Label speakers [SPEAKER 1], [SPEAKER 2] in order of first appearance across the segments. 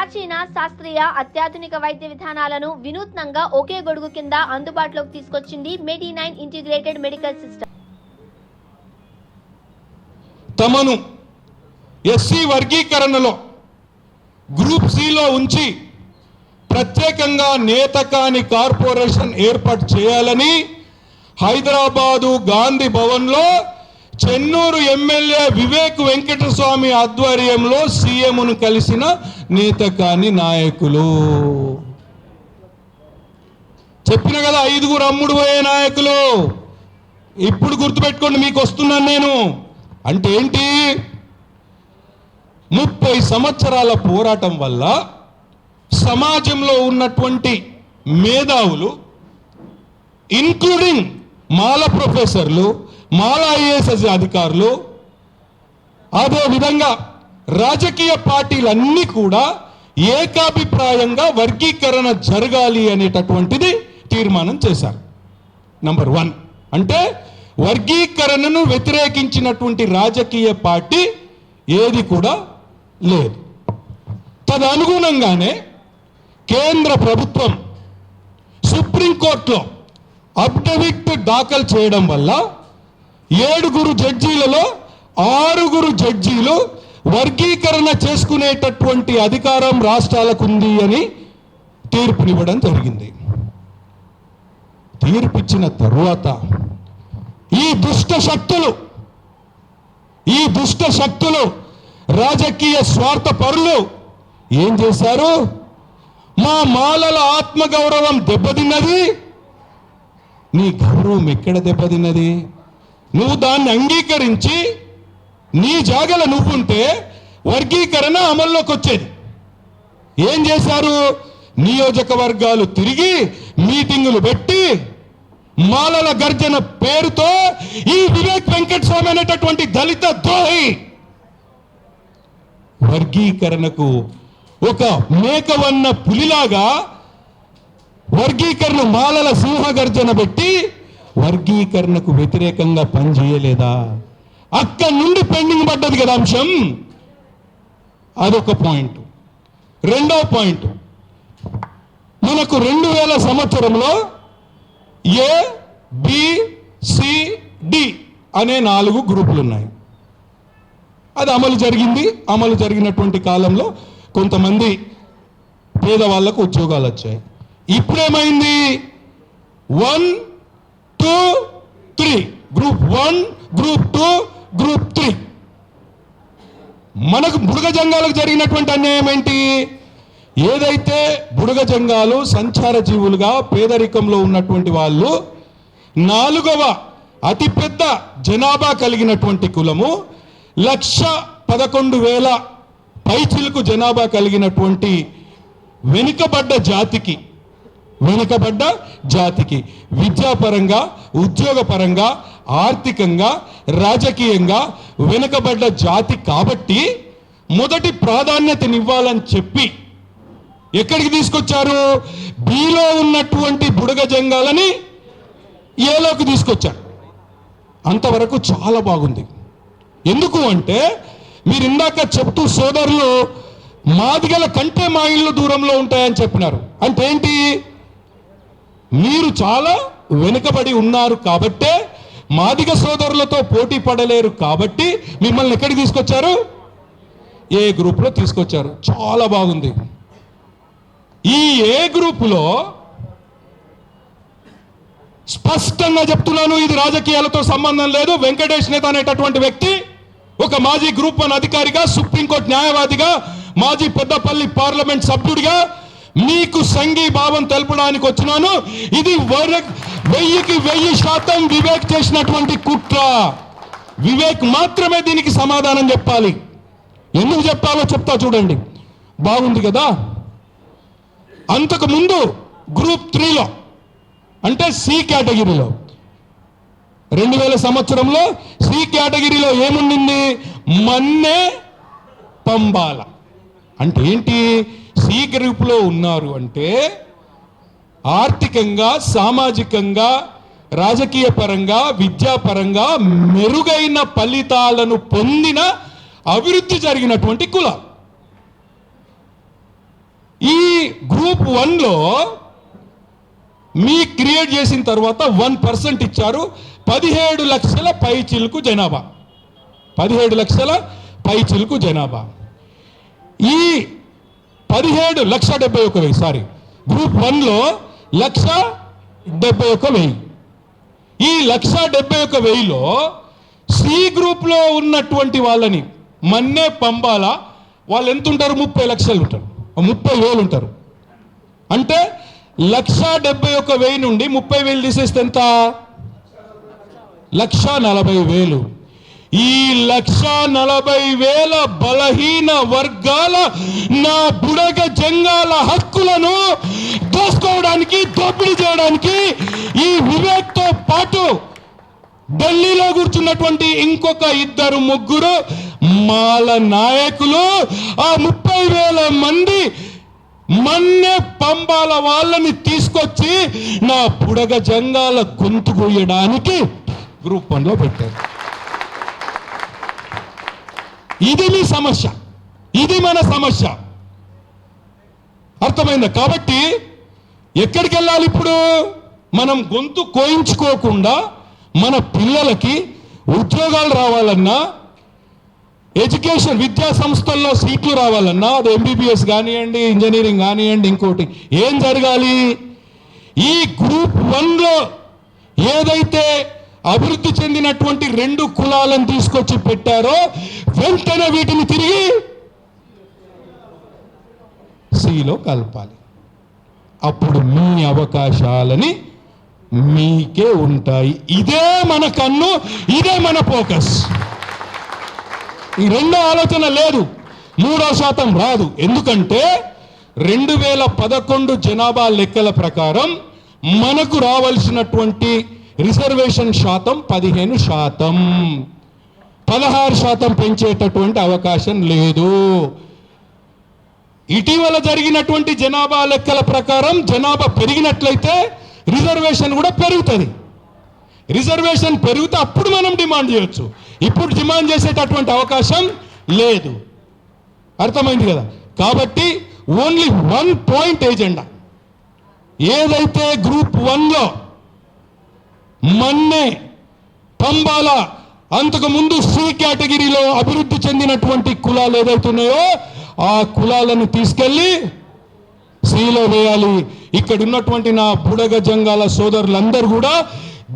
[SPEAKER 1] ప్రాచీన శాస్త్రీయ అత్యాధునిక వైద్య విధానాలను వినూత్నంగా ఒకే గొడుగు కింద అందుబాటులోకి తీసుకొచ్చింది మెడి9 ఇంటిగ్రేటెడ్ మెడికల్ సిస్టమ్.
[SPEAKER 2] తమను ఎస్సీ వర్గీకరణలో గ్రూప్ సిలో ఉంచి ప్రత్యేకంగా నేతకాని కార్పొరేషన్ ఏర్పాటు చేయాలని హైదరాబాదు గాంధీ భవన్లో చెన్నూరు ఎమ్మెల్యే వివేక్ వెంకటస్వామి ఆధ్వర్యంలో సీఎంను కలిసిన నేతకాని నాయకులు. చెప్పిన కదా 5 అమ్ముడు పోయే నాయకులు. ఇప్పుడు గుర్తుపెట్టుకోండి, మీకు వస్తున్నాను నేను. అంటే ఏంటి? 30 సంవత్సరాల పోరాటం వల్ల సమాజంలో ఉన్నటువంటి మేధావులు, ఇన్క్లూడింగ్ మాల ప్రొఫెసర్లు, మాల ఐఏఎస్ అధికారులు, అదేవిధంగా రాజకీయ పార్టీలన్నీ కూడా ఏకాభిప్రాయంగా వర్గీకరణ జరగాలి అనేటటువంటిది తీర్మానం చేశారు. నంబర్ 1 అంటే వర్గీకరణను వ్యతిరేకించినటువంటి రాజకీయ పార్టీ ఏది కూడా లేదు. తదనుగుణంగానే కేంద్ర ప్రభుత్వం సుప్రీంకోర్టులో అఫిడవిట్ దాఖలు చేయడం వల్ల 7 జడ్జీలలో 6 జడ్జీలు వర్గీకరణ చేసుకునేటటువంటి అధికారం రాష్ట్రాలకు ఉంది అని తీర్పునివ్వడం జరిగింది. తీర్పిచ్చిన తరువాత ఈ దుష్ట శక్తులు రాజకీయ స్వార్థ పరులు ఏం చేశారు? మా మాలల ఆత్మగౌరవం దెబ్బతిన్నది. నీ గౌరవం ఎక్కడ దెబ్బతిన్నది? నువ్వు దాన్ని అంగీకరించి నీ జాగల నువ్వుంటే వర్గీకరణ అమల్లోకి వచ్చేది. ఏం చేశారు? నియోజకవర్గాలు తిరిగి మీటింగులు పెట్టి మాలల గర్జన పేరుతో ఈ వివేక్ వెంకటస్వామి అనేటటువంటి దళిత ద్రోహి వర్గీకరణకు ఒక మేకవన్న పులిలాగా వర్గీకరణ మాలల సింహ గర్జన పెట్టి వర్గీకరణకు వ్యతిరేకంగా పనిచేయలేదా? అక్కడి నుండి పెండింగ్ పడ్డది కదా అంశం. అదొక పాయింట్. రెండో పాయింట్, మనకు 2000 సంవత్సరంలో ఏ, బి, సి, డి అనే 4 గ్రూపులు ఉన్నాయి. అది అమలు జరిగినటువంటి కాలంలో కొంతమంది పేదవాళ్లకు ఉద్యోగాలు వచ్చాయి. ఇప్పుడేమైంది? 1, 2, 3 గ్రూప్ 1, గ్రూప్ 2, గ్రూప్ 3. మనకు బుడగ జంగాలకు జరిగినటువంటి అన్యాయం ఏంటి? ఏదైతే బుడగ జంగాలు సంచార జీవులుగా పేదరికంలో ఉన్నటువంటి వాళ్ళు 4వ అతిపెద్ద జనాభా కలిగినటువంటి కులము, 1,11,000 పైచిలకు జనాభా కలిగినటువంటి వెనుకబడ్డ జాతికి విద్యాపరంగా, ఉద్యోగపరంగా, ఆర్థికంగా, రాజకీయంగా వెనుకబడ్డ జాతి కాబట్టి మొదటి ప్రాధాన్యతనివ్వాలని చెప్పి ఎక్కడికి తీసుకొచ్చారు? బిలో ఉన్నటువంటి బుడగ జంగాలని ఏలోకి తీసుకొచ్చారు. అంతవరకు చాలా బాగుంది. ఎందుకు అంటే మీరు ఇందాక చెప్తూ సోదరులు మాదిగల కంటే మా ఇళ్ళు దూరంలో ఉంటాయని చెప్పినారు. అంటే ఏంటి? మీరు చాలా వెనుకబడి ఉన్నారు కాబట్టే మాదిగ సోదరులతో పోటీ పడలేరు కాబట్టి మిమ్మల్ని ఎక్కడికి తీసుకొచ్చారు? ఏ గ్రూప్లో తీసుకొచ్చారు. చాలా బాగుంది. ఈ ఏ గ్రూపులో స్పష్టంగా చెప్తున్నాను, ఇది రాజకీయాలతో సంబంధం లేదు. వెంకటేష్ నేత అనేటటువంటి వ్యక్తి ఒక మాజీ గ్రూప్ 1 అధికారిగా, సుప్రీంకోర్టు న్యాయవాదిగా, మాజీ పెద్దపల్లి పార్లమెంట్ సభ్యుడిగా మీకు సంఘీభావం తెలపడానికి వచ్చినాను. ఇది 1000కి 1000% వివేక్ చేసినటువంటి కుట్ర. వివేక్ మాత్రమే దీనికి సమాధానం చెప్పాలి. ఎందుకు చెప్పాలో చెప్తా చూడండి. బాగుంది కదా. అంతకు ముందు గ్రూప్ 3లో అంటే సి కేటగిరీలో 2000 సంవత్సరంలో సి కేటగిరీలో ఏముండింది? మన్నే పంబాల. అంటే ఏంటి? సి గ్రూప్లో ఉన్నారు అంటే ఆర్థికంగా, సామాజికంగా, రాజకీయ పరంగా, విద్యాపరంగా మెరుగైన ఫలితాలను పొందిన అభివృద్ధి జరిగినటువంటి కులం. గ్రూప్ 1లో మీ క్రియేట్ చేసిన తర్వాత 1% ఇచ్చారు. 17 లక్షల పైచిలుకు జనాభా, 17 లక్షల పైచిలుకు జనాభా. ఈ 17,71,000 సారీ, గ్రూప్ 1లో 1,71,000. ఈ 1,71,000లో సి గ్రూప్లో ఉన్నటువంటి వాళ్ళని మన్నే పంబాల వాళ్ళు ఎంత ఉంటారు? 30 లక్షలు ఉంటారు, 30,000 ఉంటారు. అంటే 1,71,000 నుండి 30,000 తీసేస్తే ఎంత? 1,40,000. ఈ 1,40,000 బలహీన వర్గాల నా బుడగ జంగాల హక్కులను దోసుకోవడానికి, దోపిడీ చేయడానికి ఈ వివేక్తో పాటు ఢిల్లీలో కూర్చున్నటువంటి ఇంకొక 2-3 మాల నాయకులు ఆ 30,000 మంది మన్నే పంబాల వాళ్ళని తీసుకొచ్చి నా బుడగ జంగాల గొంతు కోయడానికి గ్రూప్ 1లో పెట్టారు. ఇది మీ సమస్య, ఇది మన సమస్య. అర్థమైందా? కాబట్టి ఎక్కడికి వెళ్ళాలి ఇప్పుడు? మనం గొంతు కోయించుకోకుండా మన పిల్లలకి ఉద్యోగాలు రావాలన్నా, ఎడ్యుకేషన్ విద్యా సంస్థల్లో సీట్లు రావాలన్నా, అది ఎంబీబీఎస్ కానివ్వండి, ఇంజనీరింగ్ కానివ్వండి, ఇంకోటి ఏం జరగాలి? ఈ గ్రూప్ 1లో ఏదైతే అభివృద్ధి చెందినటువంటి 2 కులాలను తీసుకొచ్చి పెట్టారో వెంటనే వీటిని తిరిగి సిలో కలపాలి. అప్పుడు మీ అవకాశాలని మీకే ఉంటాయి. ఇదే మన కన్ను, ఇదే మన ఫోకస్. ఈ రెండో ఆలోచన లేదు. 3వ శాతం రాదు. ఎందుకంటే 2011 జనాభా లెక్కల ప్రకారం మనకు రావాల్సినటువంటి రిజర్వేషన్ శాతం 15%. 16% పెంచేటటువంటి అవకాశం లేదు. ఇటీవల జరిగినటువంటి జనాభా లెక్కల ప్రకారం జనాభా పెరిగినట్లయితే రిజర్వేషన్ కూడా పెరుగుతుంది. రిజర్వేషన్ పెరిగితే అప్పుడు మనం డిమాండ్ చేయొచ్చు. ఇప్పుడు డిమాండ్ చేసేటటువంటి అవకాశం లేదు. అర్థమైంది కదా? కాబట్టి ఓన్లీ 1 పాయింట్ ఎజెండా. ఏదైతే గ్రూప్ 1లో మన్నే పంబాల అంతకు ముందు సి కేటగిరీలో అభివృద్ధి చెందినటువంటి కులాలు ఏదైతే ఉన్నాయో ఆ కులాలను తీసుకెళ్లి సిలో వేయాలి. ఇక్కడ ఉన్నటువంటి నా బుడగ జంగాల సోదరులందరూ కూడా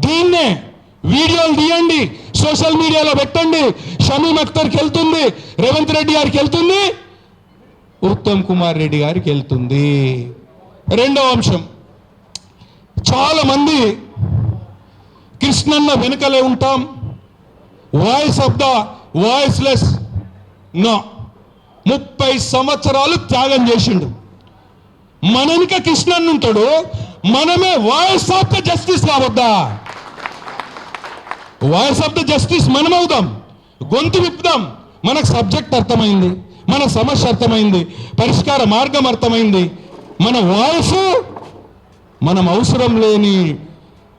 [SPEAKER 2] దీన్నే వీడియోలు తీయండి, సోషల్ మీడియాలో పెట్టండి. షమీమ్ అఖ్తర్కి వెళ్తుంది, రేవంత్ రెడ్డి గారికి వెళ్తుంది, ఉత్తమ్ కుమార్ రెడ్డి గారికి వెళ్తుంది. రెండవ అంశం, చాలా మంది కృష్ణన్న వెనుకలే ఉంటాం, voice of the voiceless. No, 30 సంవత్సరాలు త్యాగం చేసిండు. మననిక కృష్ణన్న ఉంటాడు, మనమే వాయిస్ ఆఫ్ ద జస్టిస్ కావద్దా? వాయిస్ ఆఫ్ ద జస్టిస్ మనం అవుదాం, గొంతు విప్పుదాం. మనకు సబ్జెక్ట్ అర్థమైంది, మన సమస్య అర్థమైంది, పరిష్కార మార్గం అర్థమైంది. మన వాయిస్, మనం అవసరం లేని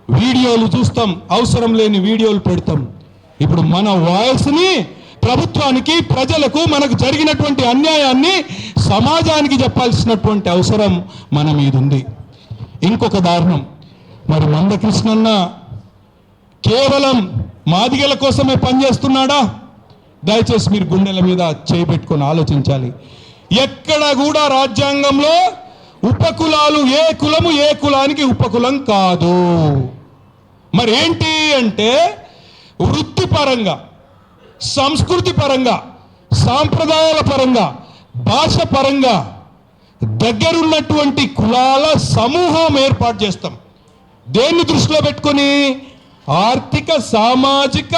[SPEAKER 2] వీడియోలు చూస్తాం, అవసరం లేని వీడియోలు పెడతాం. ఇప్పుడు మన వాయిస్ని ప్రభుత్వానికి, ప్రజలకు, మనకు జరిగినటువంటి అన్యాయాన్ని సమాజానికి చెప్పాల్సినటువంటి అవసరం మన మీద ఉంది. ఇంకొక దారుణం, మరి మందకృష్ణన్న కేవలం మాదిగల కోసమే పనిచేస్తున్నాడా? దయచేసి మీరు గుండెల మీద చేపెట్టుకొని ఆలోచించాలి. ఎక్కడ కూడా రాజ్యాంగంలో ఉపకులాలు, ఏ కులము ఏ కులానికి ఉపకులం కాదు. మరి ఏంటి అంటే వృత్తిపరంగా, సంస్కృతి పరంగా, సాంప్రదాయాల పరంగా, భాష పరంగా దగ్గరున్నటువంటి కులాల సమూహం ఏర్పాటు చేస్తాం. దేన్ని దృష్టిలో పెట్టుకొని? ఆర్థిక, సామాజిక,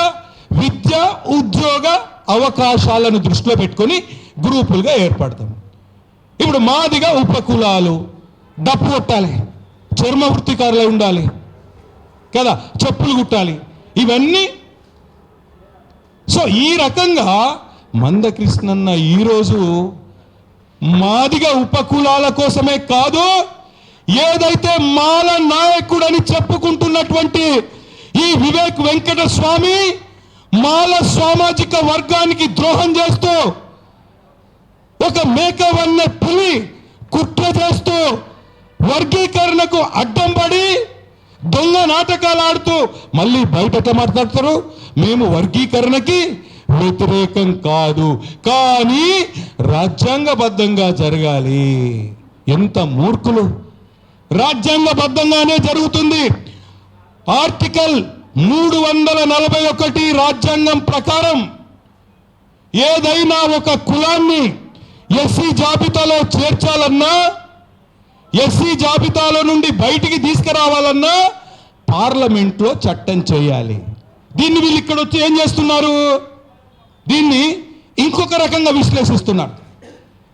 [SPEAKER 2] విద్య, ఉద్యోగ అవకాశాలను దృష్టిలో పెట్టుకొని గ్రూపులుగా ఏర్పడతాం. ఇప్పుడు మాదిగా ఉపకులాలు, డప్పు కొట్టాలి, చర్మ వృత్తికారులై ఉండాలి కదా, చెప్పులు కుట్టాలి, ఇవన్నీ. సో ఈ రకంగా మందకృష్ణన్న ఈరోజు మాదిగా ఉపకులాల కోసమే కాదు, ఏదైతే మాల నాయకుడని చెప్పుకుంటున్నటువంటి ఈ వివేక్ వెంకటస్వామి మాల సామాజిక వర్గానికి ద్రోహం చేస్తూ, ఒక మేకవన్నె పులి కుట్ర చేస్తూ దొంగ నాటకాలు ఆడుతూ మళ్ళీ బయట మాట్లాడతారు, మేము వర్గీకరణకి వ్యతిరేకం కాదు, కానీ రాజ్యాంగబద్ధంగా జరగాలి. ఎంత మూర్ఖులు! రాజ్యాంగబద్ధంగానే జరుగుతుంది. ఆర్టికల్ 341 రాజ్యాంగం ప్రకారం ఏదైనా ఒక కులాన్ని ఎస్సీ జాబితాలో చేర్చాలన్నా, ఎస్సీ జాబితాలో నుండి బయటికి తీసుకురావాలన్నా పార్లమెంట్లో చట్టం చేయాలి. దీన్ని వీళ్ళు ఇక్కడ వచ్చి ఏం చేస్తున్నారు? దీన్ని ఇంకొక రకంగా విశ్లేషిస్తున్నారు.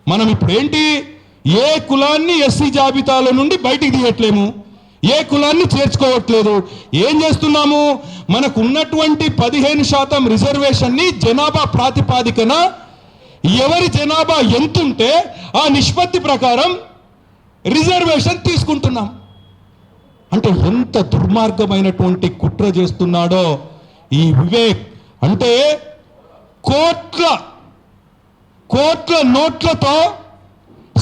[SPEAKER 2] మనం ఇప్పుడు ఏంటి, ఏ కులాన్ని ఎస్సీ జాబితాలో నుండి బయటికి తీయట్లేము, ఏ కులాన్ని చేర్చుకోవట్లేదు. ఏం చేస్తున్నాము? మనకు ఉన్నటువంటి 15% రిజర్వేషన్ని జనాభా ప్రాతిపాదికన ఎవరి జనాభా ఎంతుంటే ఆ నిష్పత్తి ప్రకారం రిజర్వేషన్ తీసుకుంటున్నాం. అంటే ఎంత దుర్మార్గమైనటువంటి కుట్ర చేస్తున్నాడో ఈ వివేక్. అంటే కోట్ల నోట్లతో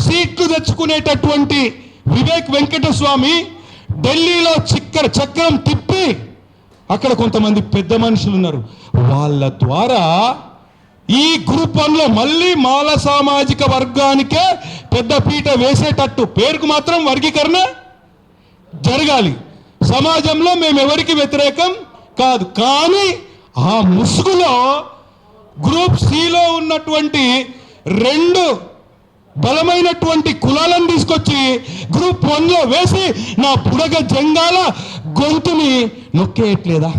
[SPEAKER 2] సీట్లు తెచ్చుకునేటటువంటి వివేక్ వెంకటస్వామి ఢిల్లీలో చక్రం తిప్పి అక్కడ కొంతమంది పెద్ద మనుషులు ఉన్నారు, వాళ్ళ ద్వారా ఈ గ్రూప్ 1లో మళ్ళీ మాల సామాజిక వర్గానికే పెద్ద పీట వేసేటట్టు, పేరుకు మాత్రం వర్గీకరణ జరగాలి, సమాజంలో మేము ఎవరికి వ్యతిరేకం కాదు, కానీ ఆ ముసుగులో గ్రూప్ సిలో ఉన్నటువంటి 2 బలమైనటువంటి కులాలను తీసుకొచ్చి గ్రూప్ 1లో వేసి నా బుడగ జంగాల గొంతుని నొక్కేయట్లేదా?